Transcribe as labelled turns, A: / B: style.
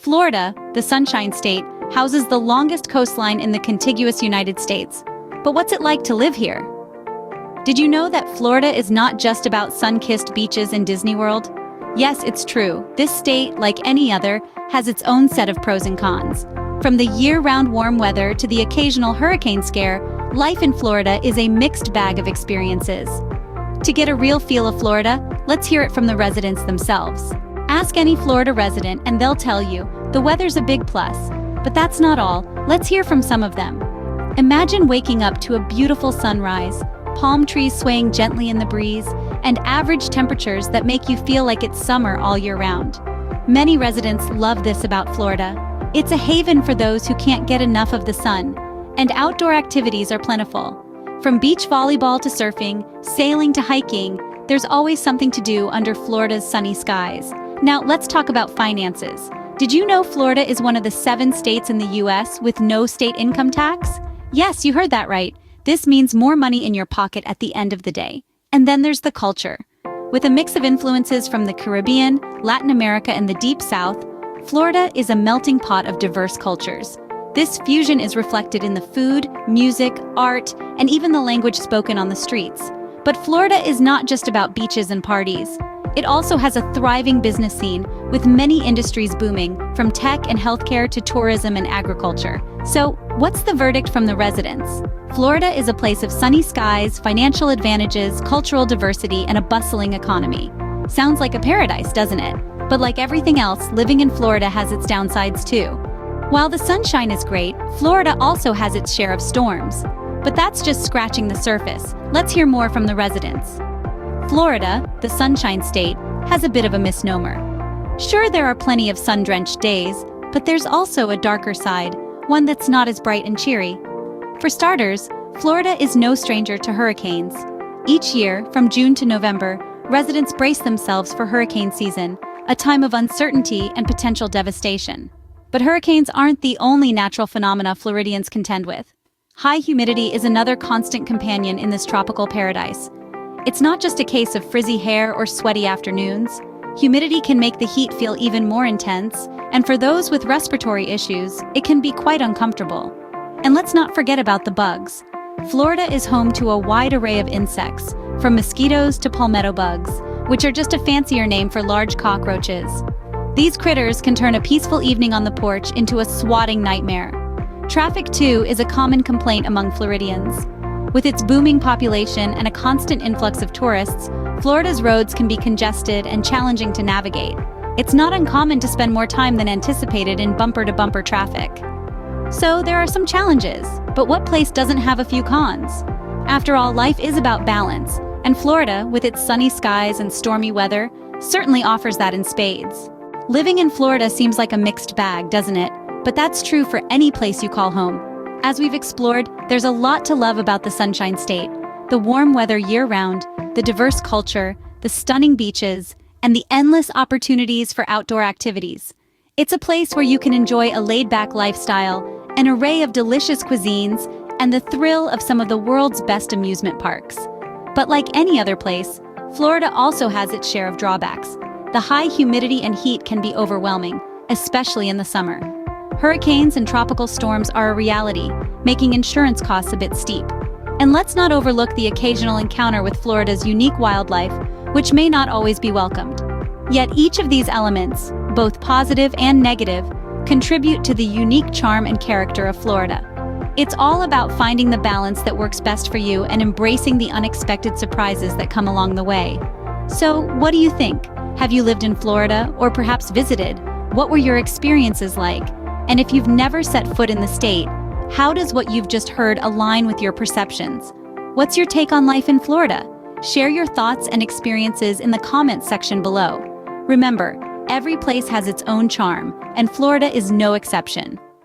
A: Florida, the Sunshine State, houses the longest coastline in the contiguous United States. But what's it like to live here? Did you know that Florida is not just about sun-kissed beaches and Disney World? Yes, it's true. This state, like any other, has its own set of pros and cons. From the year-round warm weather to the occasional hurricane scare, life in Florida is a mixed bag of experiences. To get a real feel of Florida, let's hear it from the residents themselves. Ask any Florida resident and they'll tell you, the weather's a big plus. But that's not all. Let's hear from some of them. Imagine waking up to a beautiful sunrise, palm trees swaying gently in the breeze, and average temperatures that make you feel like it's summer all year round. Many residents love this about Florida. It's a haven for those who can't get enough of the sun, and outdoor activities are plentiful. From beach volleyball to surfing, sailing to hiking, there's always something to do under Florida's sunny skies. Now, let's talk about finances. Did you know Florida is one of the 7 states in the US with no state income tax? Yes, you heard that right. This means more money in your pocket at the end of the day. And then there's the culture. With a mix of influences from the Caribbean, Latin America, and the Deep South, Florida is a melting pot of diverse cultures. This fusion is reflected in the food, music, art, and even the language spoken on the streets. But Florida is not just about beaches and parties. It also has a thriving business scene, with many industries booming, from tech and healthcare to tourism and agriculture. So, what's the verdict from the residents? Florida is a place of sunny skies, financial advantages, cultural diversity, and a bustling economy. Sounds like a paradise, doesn't it? But like everything else, living in Florida has its downsides too. While the sunshine is great, Florida also has its share of storms. But that's just scratching the surface. Let's hear more from the residents. Florida, the Sunshine State, has a bit of a misnomer. Sure, there are plenty of sun-drenched days, but there's also a darker side, one that's not as bright and cheery. For starters, Florida is no stranger to hurricanes. Each year, from June to November, residents brace themselves for hurricane season, a time of uncertainty and potential devastation. But hurricanes aren't the only natural phenomena Floridians contend with. High humidity is another constant companion in this tropical paradise. It's not just a case of frizzy hair or sweaty afternoons. Humidity can make the heat feel even more intense, and for those with respiratory issues, it can be quite uncomfortable. And let's not forget about the bugs. Florida is home to a wide array of insects, from mosquitoes to palmetto bugs, which are just a fancier name for large cockroaches. These critters can turn a peaceful evening on the porch into a swatting nightmare. Traffic, too, is a common complaint among Floridians. With its booming population and a constant influx of tourists, Florida's roads can be congested and challenging to navigate. It's not uncommon to spend more time than anticipated in bumper-to-bumper traffic. So there are some challenges, but what place doesn't have a few cons? After all, life is about balance, and Florida, with its sunny skies and stormy weather, certainly offers that in spades. Living in Florida seems like a mixed bag, doesn't it? But that's true for any place you call home. As we've explored, there's a lot to love about the Sunshine State. The warm weather year-round, the diverse culture, the stunning beaches, and the endless opportunities for outdoor activities. It's a place where you can enjoy a laid-back lifestyle, an array of delicious cuisines, and the thrill of some of the world's best amusement parks. But like any other place, Florida also has its share of drawbacks. The high humidity and heat can be overwhelming, especially in the summer. Hurricanes and tropical storms are a reality, making insurance costs a bit steep. And let's not overlook the occasional encounter with Florida's unique wildlife, which may not always be welcomed. Yet each of these elements, both positive and negative, contribute to the unique charm and character of Florida. It's all about finding the balance that works best for you and embracing the unexpected surprises that come along the way. So, what do you think? Have you lived in Florida or perhaps visited? What were your experiences like? And if you've never set foot in the state, how does what you've just heard align with your perceptions? What's your take on life in Florida? Share your thoughts and experiences in the comments section below. Remember, every place has its own charm, and Florida is no exception.